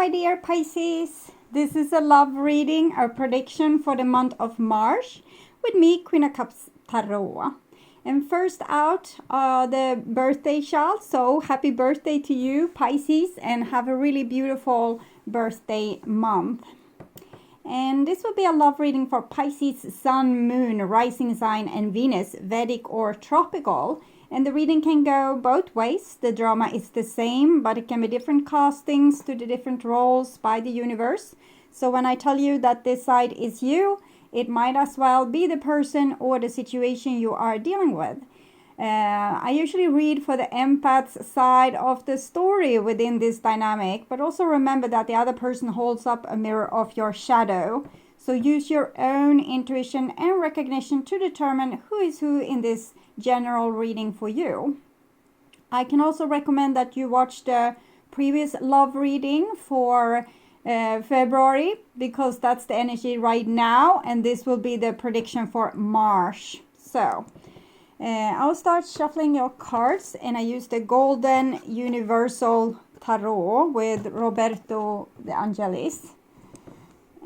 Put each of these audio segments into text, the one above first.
my dear Pisces. This is a love reading, a prediction for the month of March with me, Queen of Cups Tarot. And first out, the birthday child. So happy birthday to you, Pisces, and have a really beautiful birthday month. And this will be a love reading for Pisces, Sun, Moon, Rising Sign, and Venus, Vedic or Tropical. And the reading can go both ways. The drama is the same, but it can be different castings to the different roles by the universe. So when I tell you that this side is you, it might as well be the person or the situation you are dealing with. I usually read for the empath's side of the story within this dynamic, but also remember that the other person holds up a mirror of your shadow. So use your own intuition and recognition to determine who is who in this general reading for you. I can also recommend that you watch the previous love reading for February, because that's the energy right now, and this will be the prediction for March. So I'll start shuffling your cards, and I use the Golden Universal Tarot with Roberto De Angelis.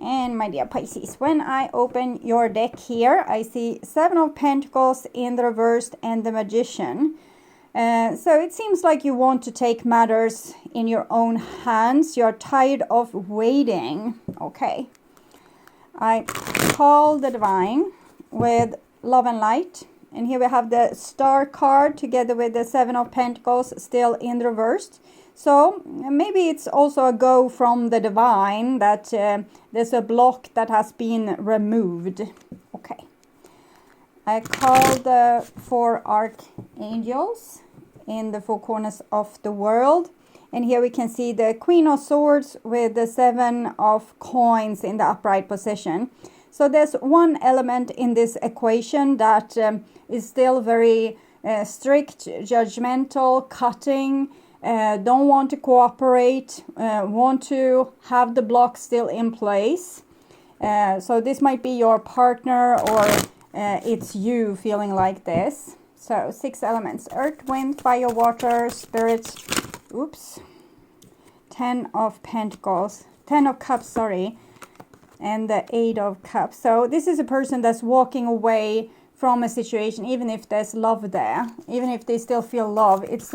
And my dear Pisces, when I open your deck here, I see Seven of Pentacles in the reversed and the Magician. So it seems like you want to take matters in your own hands. You're tired of waiting. Okay. I call the Divine with Love and Light. And here we have the Star card together with the Seven of Pentacles still in the reversed. So maybe it's also a go from the Divine that there's a block that has been removed. Okay. I call the four archangels in the four corners of the world. And here we can see the Queen of Swords with the Seven of Coins in the upright position. So there's one element in this equation that is still very strict, judgmental, cutting, don't want to cooperate, want to have the block still in place. So this might be your partner, or it's you feeling like this. So 6 elements: earth, wind, fire, water, spirit. Oops. 10 of Pentacles, 10 of Cups, sorry, and the 8 of Cups. So this is a person that's walking away from a situation, even if there's love there, even if they still feel love. It's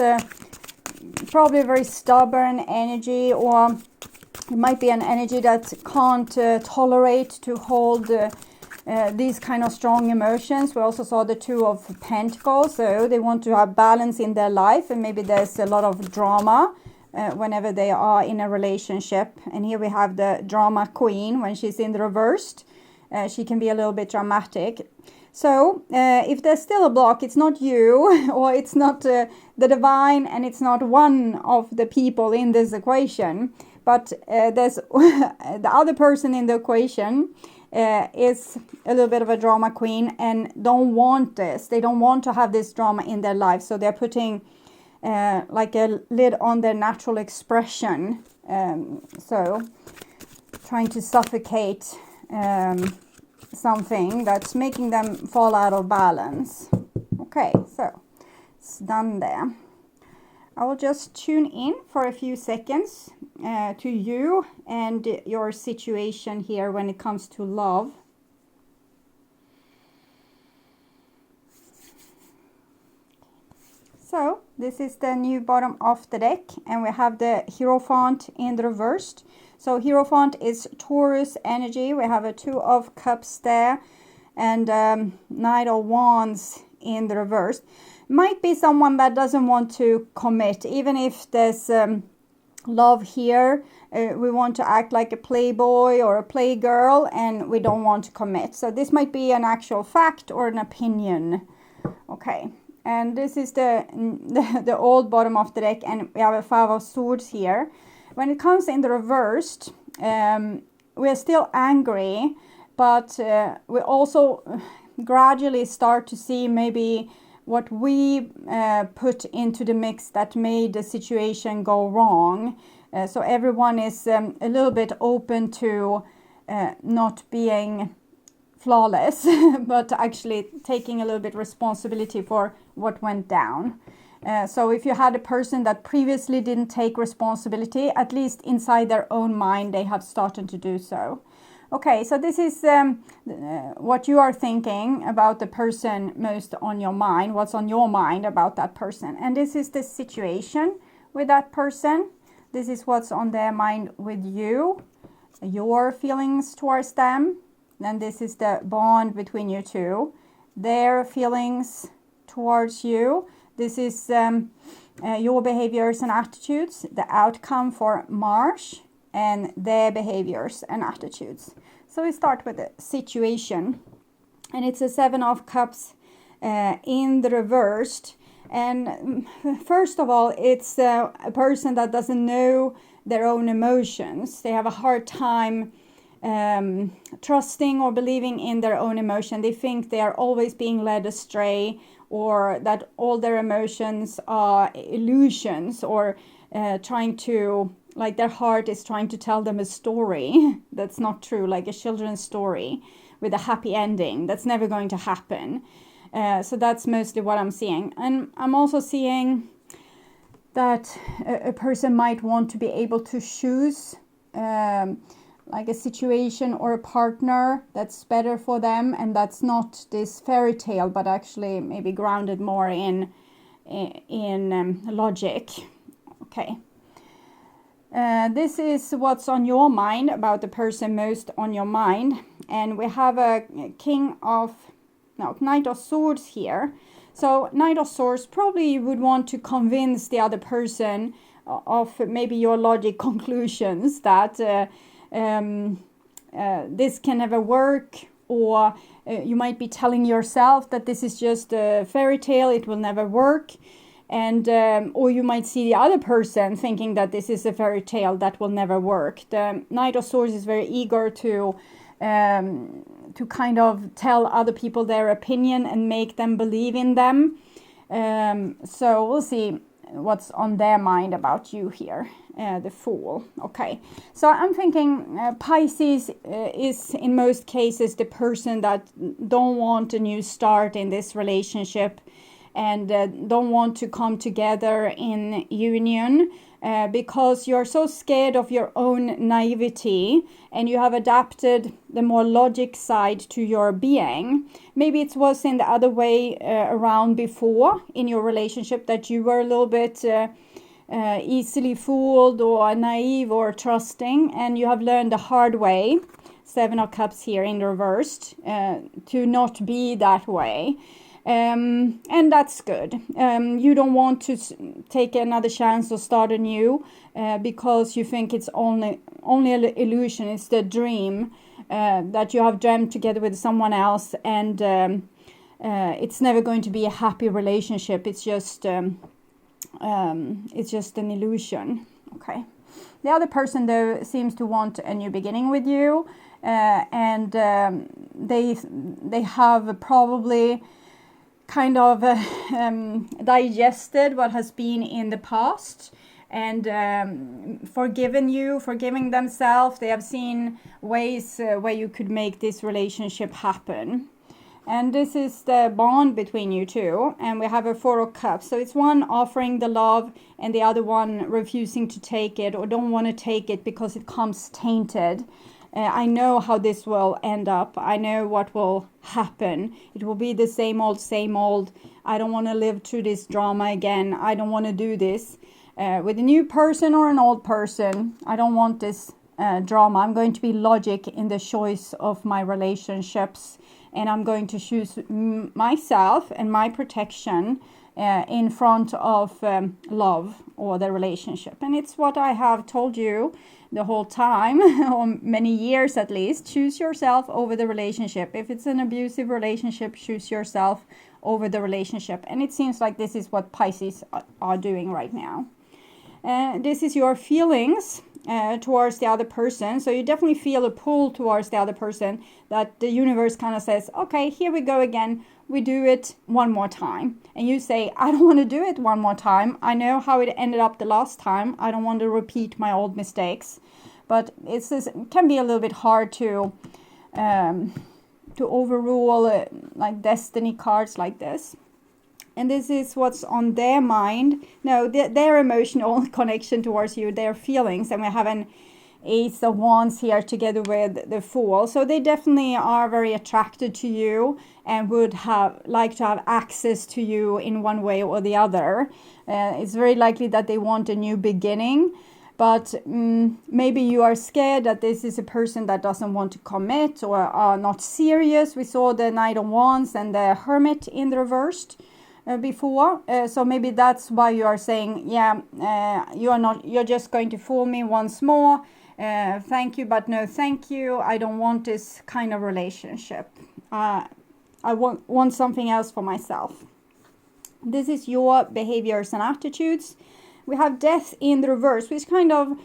probably a very stubborn energy, or it might be an energy that can't tolerate to hold these kind of strong emotions. We also saw the Two of Pentacles, so they want to have balance in their life, and maybe there's a lot of drama whenever they are in a relationship. And here we have the Drama Queen. When she's in the reversed, she can be a little bit dramatic. So if there's still a block, it's not you, or it's not the Divine, and it's not one of the people in this equation, but there's the other person in the equation is a little bit of a drama queen and don't want this. They don't want to have this drama in their life, so they're putting like a lid on their natural expression. So trying to suffocate something that's making them fall out of balance. Okay, so it's done there. I will just tune in for a few seconds to you and your situation here when it comes to love. So this is the new bottom of the deck, and we have the Hierophant in the reversed. So Hierophant is Taurus energy. We have a Two of Cups there, and Knight of Wands in the reverse. Might be someone that doesn't want to commit, even if there's love here. We want to act like a playboy or a playgirl, and we don't want to commit. So this might be an actual fact or an opinion. Okay, and this is the old bottom of the deck, and we have a Five of Swords here. When it comes in the reversed, we're still angry, but we also gradually start to see maybe what we put into the mix that made the situation go wrong. So everyone is a little bit open to not being flawless, but actually taking a little bit responsibility for what went down. So if you had a person that previously didn't take responsibility, at least inside their own mind, they have started to do so. Okay, so this is what you are thinking about the person most on your mind, what's on your mind about that person. And this is the situation with that person. This is what's on their mind with you, your feelings towards them. Then this is the bond between you two, their feelings towards you. This is your behaviors and attitudes, the outcome for March, and their behaviors and attitudes. So we start with the situation, and it's a 7 of Cups in the reversed. And first of all, it's a person that doesn't know their own emotions. They have a hard time trusting or believing in their own emotion. They think they are always being led astray, or that all their emotions are illusions, or trying to, like their heart is trying to tell them a story that's not true, like a children's story with a happy ending. That's never going to happen. So that's mostly what I'm seeing. And I'm also seeing that a person might want to be able to choose like a situation or a partner that's better for them, and that's not this fairy tale, but actually maybe grounded more in logic. Okay. This is what's on your mind about the person most on your mind. And we have a Knight of Swords here. So Knight of Swords, probably you would want to convince the other person of maybe your logic conclusions that this can never work, or you might be telling yourself that this is just a fairy tale, it will never work. And or you might see the other person thinking that this is a fairy tale that will never work. The Knight of Swords is very eager to kind of tell other people their opinion and make them believe in them. So we'll see what's on their mind about you here. The Fool. Okay, so I'm thinking Pisces is in most cases the person that don't want a new start in this relationship, and don't want to come together in union because you're so scared of your own naivety, and you have adapted the more logic side to your being. Maybe it was in the other way around before in your relationship, that you were a little bit easily fooled or naive or trusting, and you have learned the hard way, 7 of Cups here in reversed, to not be that way. And that's good. You don't want to take another chance or start anew because you think it's only an illusion. It's the dream that you have dreamt together with someone else, and it's never going to be a happy relationship. It's just an illusion. Okay. The other person, though, seems to want a new beginning with you, and they have probably kind of digested what has been in the past, and forgiving themselves. They have seen ways where you could make this relationship happen. And this is the bond between you two. And we have a 4 of Cups. So it's one offering the love and the other one refusing to take it, or don't want to take it because it comes tainted. I know how this will end up. I know what will happen. It will be the same old, same old. I don't want to live through this drama again. I don't want to do this with a new person or an old person. I don't want this drama. I'm going to be logic in the choice of my relationships, and I'm going to choose myself and my protection in front of love or the relationship. And it's what I have told you the whole time, or many years at least. Choose yourself over the relationship. If it's an abusive relationship, choose yourself over the relationship. And it seems like this is what Pisces are doing right now. This is your feelings towards the other person. So you definitely feel a pull towards the other person, that the universe kind of says, okay, here we go again. We do it one more time. And you say, I don't want to do it one more time. I know how it ended up the last time. I don't want to repeat my old mistakes. But it can be a little bit hard to overrule like destiny cards like this. And this is what's on their mind. No, their emotional connection towards you, their feelings. And we have an Ace of Wands here together with the Fool. So they definitely are very attracted to you and would like to have access to you in one way or the other. It's very likely that they want a new beginning. But maybe you are scared that this is a person that doesn't want to commit or are not serious. We saw the Knight of Wands and the Hermit in the reversed before. So maybe that's why you are saying, yeah, you're just going to fool me once more. Thank you, but no thank you. I don't want this kind of relationship. I want something else for myself. This is your behaviors and attitudes. We have Death in the reverse, which kind of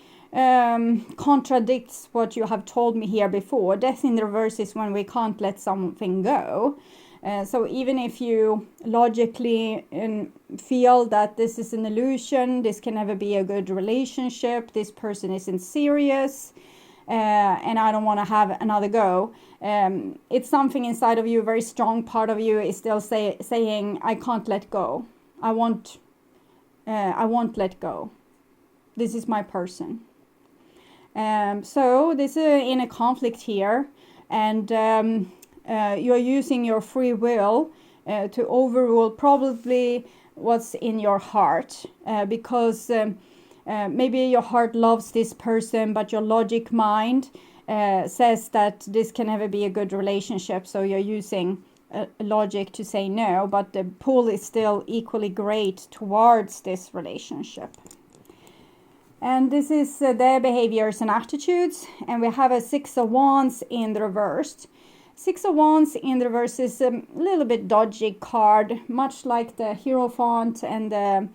contradicts what you have told me here before. Death in the reverse is when we can't let something go. So even if you logically feel that this is an illusion, this can never be a good relationship, this person isn't serious, and I don't want to have another go, it's something inside of you, a very strong part of you is still saying, I can't let go. I won't let go. This is my person. So this is in a conflict here, and you're using your free will to overrule probably what's in your heart, because maybe your heart loves this person, but your logic mind says that this can never be a good relationship, so you're using logic to say no, but the pull is still equally great towards this relationship. And this is their behaviors and attitudes. And we have a Six of Wands in the reversed. Six of Wands in the reverse is a little bit dodgy card, much like the Hierophant and the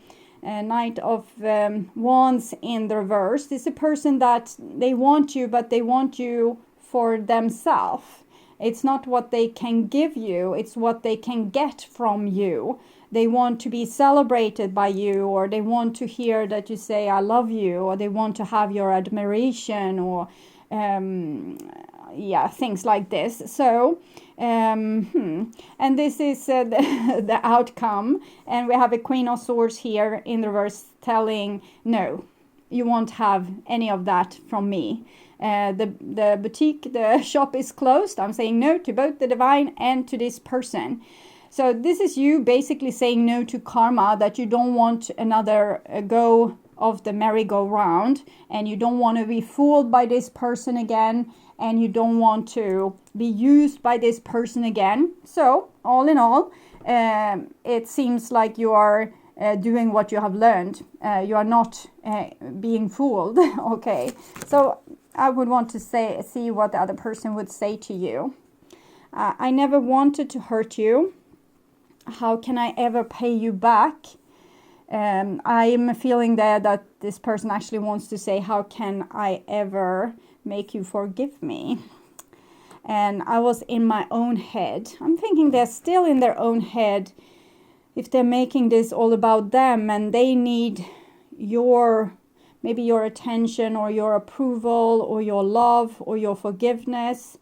Knight of Wands in the reverse. It's a person that they want you, but they want you for themselves. It's not what they can give you, it's what they can get from you. They want to be celebrated by you, or they want to hear that you say, I love you, or they want to have your admiration, or things like this. So, and this is the outcome. And we have a Queen of Swords here in the reverse telling, no, you won't have any of that from me. The boutique, the shop is closed. I'm saying no to both the divine and to this person. So this is you basically saying no to karma, that you don't want another go of the merry-go-round, and you don't want to be fooled by this person again, and you don't want to be used by this person again. So all in all, it seems like you are doing what you have learned. You are not being fooled. Okay, so I would want to see what the other person would say to you. I never wanted to hurt you. How can I ever pay you back? I'm feeling there that this person actually wants to say, how can I ever make you forgive me? And I was in my own head. I'm thinking they're still in their own head if they're making this all about them, and they need maybe your attention or your approval or your love or your forgiveness.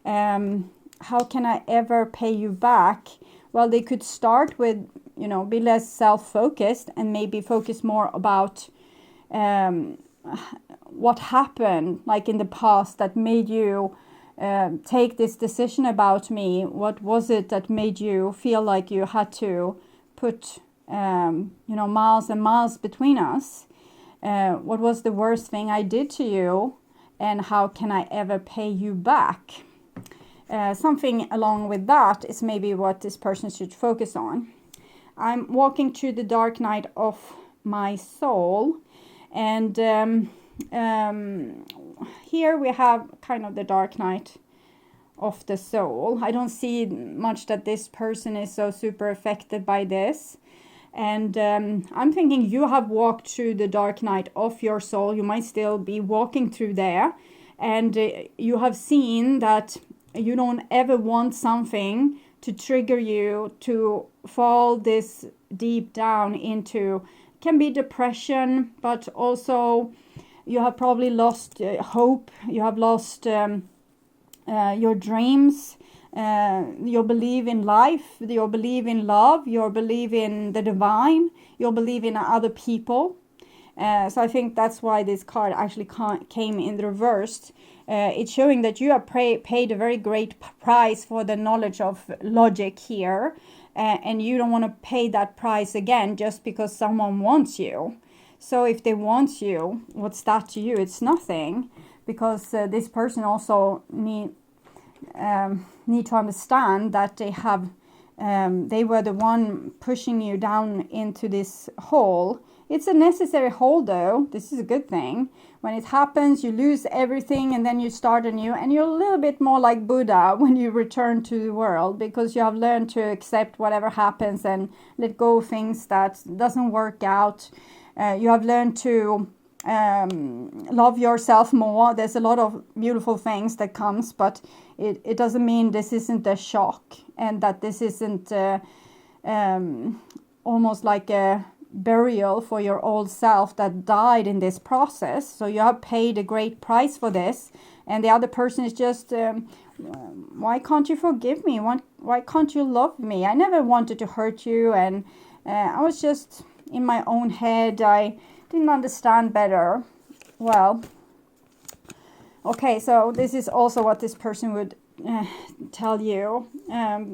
How can I ever pay you back? Well, they could start with, be less self-focused and maybe focus more about what happened, like in the past, that made you take this decision about me. What was it that made you feel like you had to put, miles and miles between us? What was the worst thing I did to you, and how can I ever pay you back? Something along with that is maybe what this person should focus on. I'm walking through the dark night of my soul, and here we have kind of the dark night of the soul. I don't see much that this person is so super affected by this. And I'm thinking you have walked through the dark night of your soul. You might still be walking through there. And you have seen that you don't ever want something to trigger you to fall this deep down into, can be depression, but also you have probably lost hope. You have lost your dreams. You'll believe in life, you'll believe in love, you'll believe in the divine, you'll believe in other people. So I think that's why this card actually came in reversed. It's showing that you have paid a very great price for the knowledge of logic here, and you don't want to pay that price again just because someone wants you. So if they want you, what's that to you? It's nothing, because this person also need to understand that they were the one pushing you down into this hole. It's a necessary hole, though. This is a good thing. When it happens, you lose everything and then you start anew, and you're a little bit more like Buddha when you return to the world, because you have learned to accept whatever happens and let go of things that doesn't work out. You have learned to love yourself more. There's a lot of beautiful things that comes, but it doesn't mean this isn't a shock, and that this isn't almost like a burial for your old self that died in this process. So you have paid a great price for this, and the other person is just why can't you forgive me? Why can't you love me? I never wanted to hurt you, and I was just in my own head. I didn't understand better. Well, okay, so this is also what this person would tell you,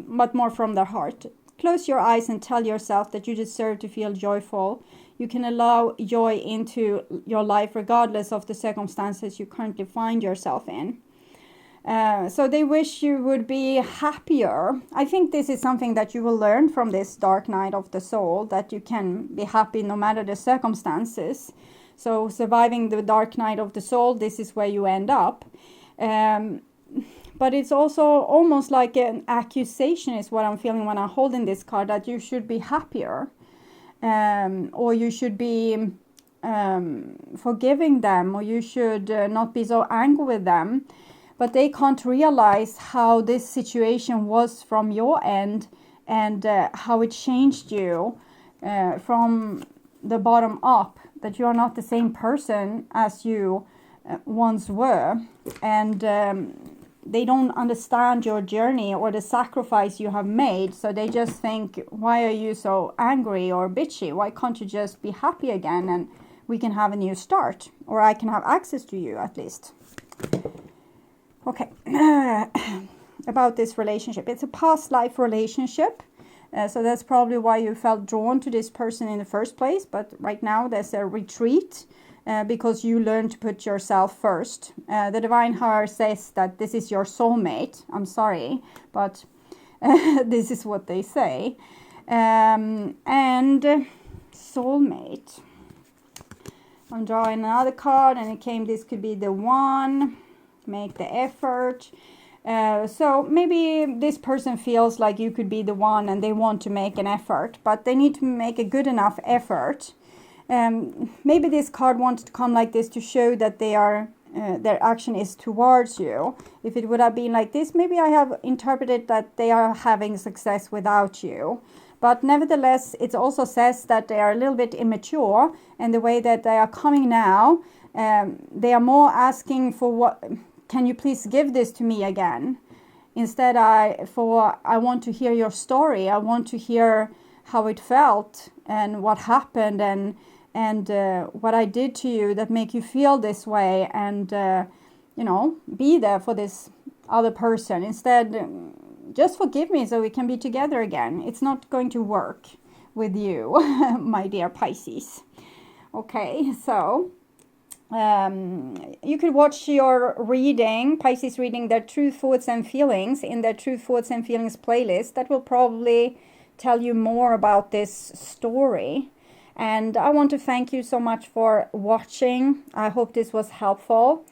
but more from their heart. Close your eyes and tell yourself that you deserve to feel joyful. You can allow joy into your life regardless of the circumstances you currently find yourself in. So they wish you would be happier. I think this is something that you will learn from this dark night of the soul, that you can be happy no matter the circumstances. So surviving the dark night of the soul, this is where you end up. But it's also almost like an accusation is what I'm feeling when I'm holding this card, that you should be happier. Or you should be forgiving them, or you should not be so angry with them. But they can't realize how this situation was from your end, and how it changed you from the bottom up, that you are not the same person as you once were. And they don't understand your journey or the sacrifice you have made. So they just think, why are you so angry or bitchy? Why can't you just be happy again, and we can have a new start, or I can have access to you at least. Okay, about this relationship. It's a past life relationship. So that's probably why you felt drawn to this person in the first place. But right now there's a retreat because you learn to put yourself first. The Divine Higher says that this is your soulmate. I'm sorry, but this is what they say. And soulmate. I'm drawing another card, and it came, this could be the one. Make the effort. So maybe this person feels like you could be the one, and they want to make an effort, but they need to make a good enough effort. Maybe this card wanted to come like this to show that they are their action is towards you. If it would have been like this, maybe I have interpreted that they are having success without you. But nevertheless, it also says that they are a little bit immature, and the way that they are coming now, they are more asking for what. Can you please give this to me again? Instead, I want to hear your story. I want to hear how it felt and what happened, and what I did to you that make you feel this way, and be there for this other person. Instead, just forgive me so we can be together again. It's not going to work with you, my dear Pisces. Okay, so you could watch your reading, Pisces reading, their True Thoughts and Feelings in their True Thoughts and Feelings playlist. That will probably tell you more about this story. And I want to thank you so much for watching. I hope this was helpful.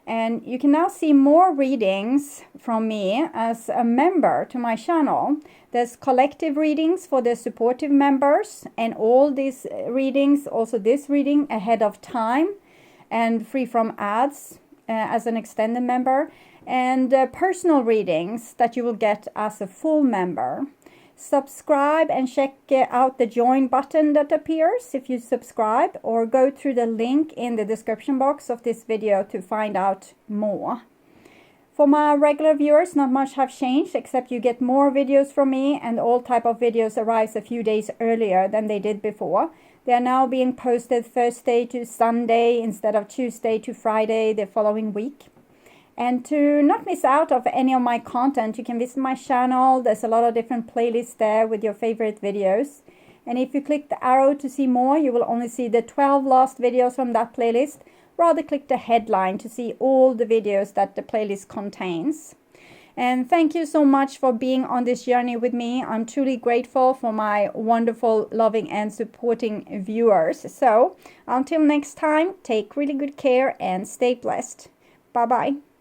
And you can now see more readings from me as a member to my channel. There's collective readings for the supportive members, and all these readings, also this reading, ahead of time and free from ads as an extended member, and personal readings that you will get as a full member. Subscribe and check out the join button that appears if you subscribe, or go through the link in the description box of this video to find out more. For my regular viewers, not much have changed, except you get more videos from me, and all type of videos arrives a few days earlier than they did before. They are now being posted Thursday to Sunday instead of Tuesday to Friday the following week. And to not miss out of any of my content, you can visit my channel. There's a lot of different playlists there with your favorite videos. And if you click the arrow to see more, you will only see the 12 last videos from that playlist. Rather click the headline to see all the videos that the playlist contains. And thank you so much for being on this journey with me. I'm truly grateful for my wonderful, loving and supporting viewers. So until next time, take really good care and stay blessed. Bye-bye.